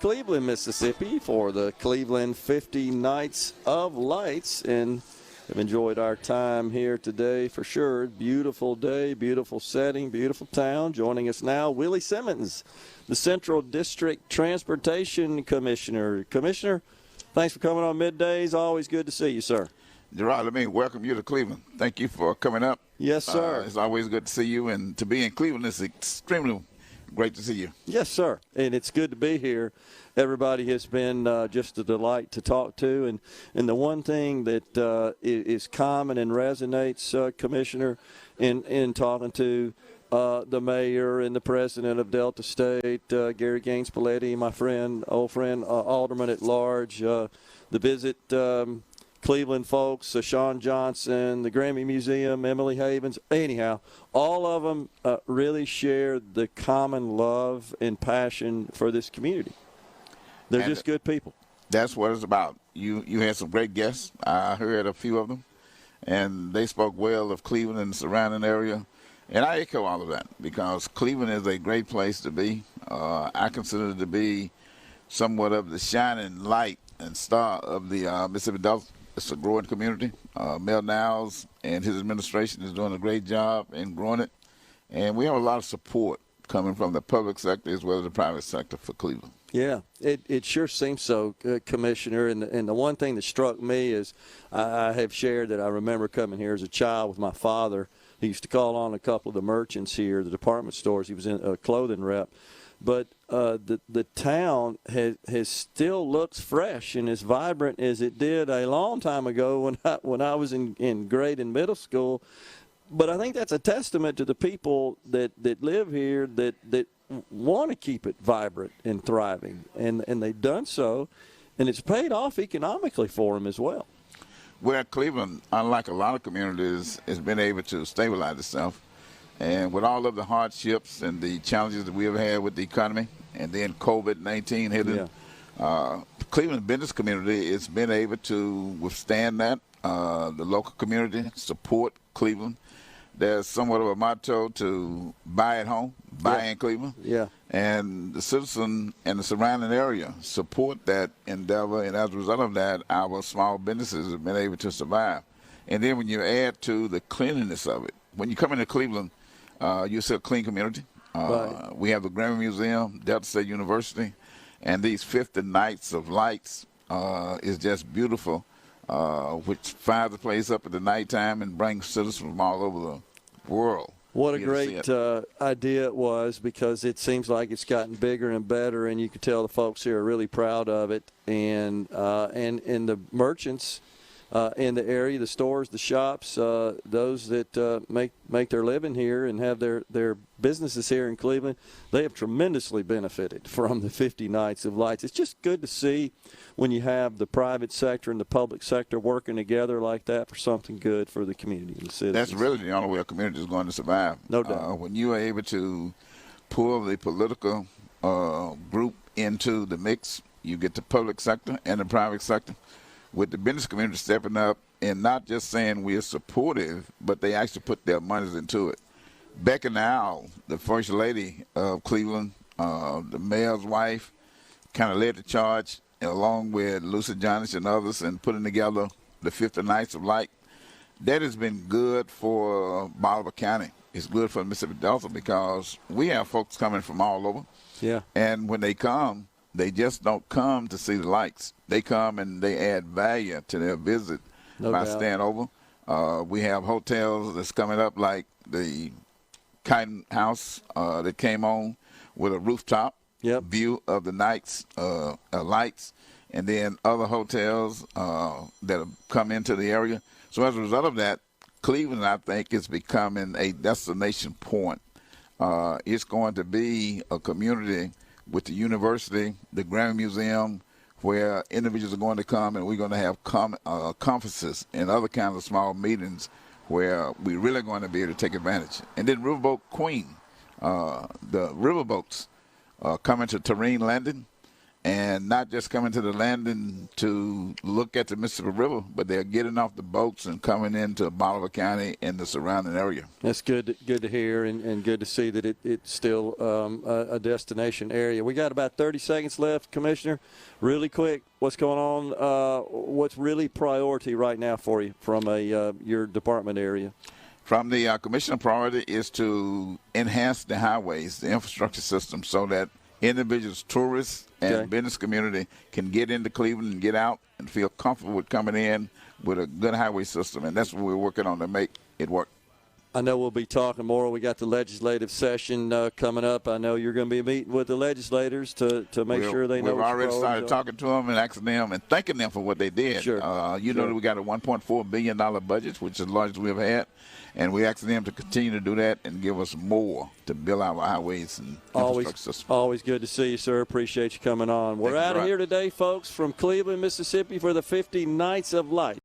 Cleveland, Mississippi for the Cleveland 50 Nights of Lights, and have enjoyed our time here today for sure. Beautiful day, beautiful setting, beautiful town. Joining us now, Willie Simmons, the Central District Transportation Commissioner. Commissioner, thanks for coming on Middays. Always good to see you, sir. Gerard, let me welcome you to Cleveland. Thank you for coming up. Yes, sir. It's always good to see you, and to be in Cleveland is extremely great to see you. Yes, sir. And it's good to be here. Everybody has been just a delight to talk to. And the one thing that is common and resonates, Commissioner, in talking to the mayor and the president of Delta State, Gary Gaines Paletti, my friend, old friend, Alderman at Large, the Visit Cleveland folks, Sean Johnson, the Grammy Museum, Emily Havens. Anyhow, all of them really share the common love and passion for this community. They're just good people. That's what it's about. You had some great guests. I heard a few of them, and they spoke well of Cleveland and the surrounding area. And I echo all of that because Cleveland is a great place to be. I consider it to be somewhat of the shining light and star of the Mississippi Delta. It's a growing community. Mel Niles and his administration is doing a great job in growing it. And we have a lot of support coming from the public sector as well as the private sector for Cleveland. Yeah, it sure seems so, Commissioner. And the one thing that struck me is I have shared that I remember coming here as a child with my father. He used to call on a couple of the merchants here, the department stores. He was in a clothing rep. But the town has still looks fresh and as vibrant as it did a long time ago when I was in grade and middle school. But I think that's a testament to the people that live here that want to keep it vibrant and thriving, and they've done so, and it's paid off economically for them as well. Well, Cleveland, unlike a lot of communities, has been able to stabilize itself. And with all of the hardships and the challenges that we have had with the economy, and then COVID-19 hitting, Cleveland business community has been able to withstand that. The local community support Cleveland. There's somewhat of a motto to buy at home, buy in Cleveland. Yeah. And the citizen and the surrounding area support that endeavor, and as a result of that, our small businesses have been able to survive. And then when you add to the cleanliness of it, when you come into Cleveland, you see a clean community. Right. We have the Grammy Museum, Delta State University, and these 50 Nights of Lights is just beautiful, which fires the place up at the nighttime and brings citizens from all over the world. What a great idea it was, because it seems like it's gotten bigger and better, and you can tell the folks here are really proud of it. And the merchants in the area, the stores, the shops, those that make their living here and have their businesses here in Cleveland, they have tremendously benefited from the 50 Nights of Lights. It's just good to see when you have the private sector and the public sector working together like that for something good for the community and the citizens. That's really the only way a community is going to survive. No doubt. When you are able to pull the political group into the mix, you get the public sector and the private sector, with the business community stepping up and not just saying we're supportive, but they actually put their monies into it. Becky Nowell, the First Lady of Cleveland, the mayor's wife, kind of led the charge along with Lucy Johnson and others in putting together the 50 Nights of Light. That has been good for Bolivar County. It's good for Mississippi Delta because we have folks coming from all over. Yeah. And when they come, they just don't come to see the lights. They come and they add value to their visit by staying over. We have hotels that's coming up like the Kite House that came on with a rooftop view of the nights lights, and then other hotels that have come into the area. So as a result of that, Cleveland, I think, is becoming a destination point. It's going to be a community with the university, the Grammy Museum, where individuals are going to come, and we're going to have conferences and other kinds of small meetings where we're really going to be able to take advantage. And then Riverboat Queen, the riverboats coming to Terrene Landing, and not just coming to the landing to look at the Mississippi River, but they're getting off the boats and coming into Bolivar County and the surrounding area. That's good to hear, and good to see that it's still a destination area. We got about 30 seconds left, Commissioner. Really quick, what's going on? What's really priority right now for you from your department area? From the commissioner, priority is to enhance the highways, the infrastructure system, so that individuals, tourists, and business community can get into Cleveland and get out and feel comfortable with coming in with a good highway system. And that's what we're working on to make it work. I know we'll be talking more. We got the legislative session coming up. I know you're going to be meeting with the legislators to make sure they know. We've already started talking to them and asking them and thanking them for what they did. Sure. You know that we got a $1.4 billion budget, which is the largest we've had. And we ask them to continue to do that and give us more to build our highways and infrastructure system. Always good to see you, sir. Appreciate you coming on. We're out of here today, folks, from Cleveland, Mississippi for the 50 Nights of Light.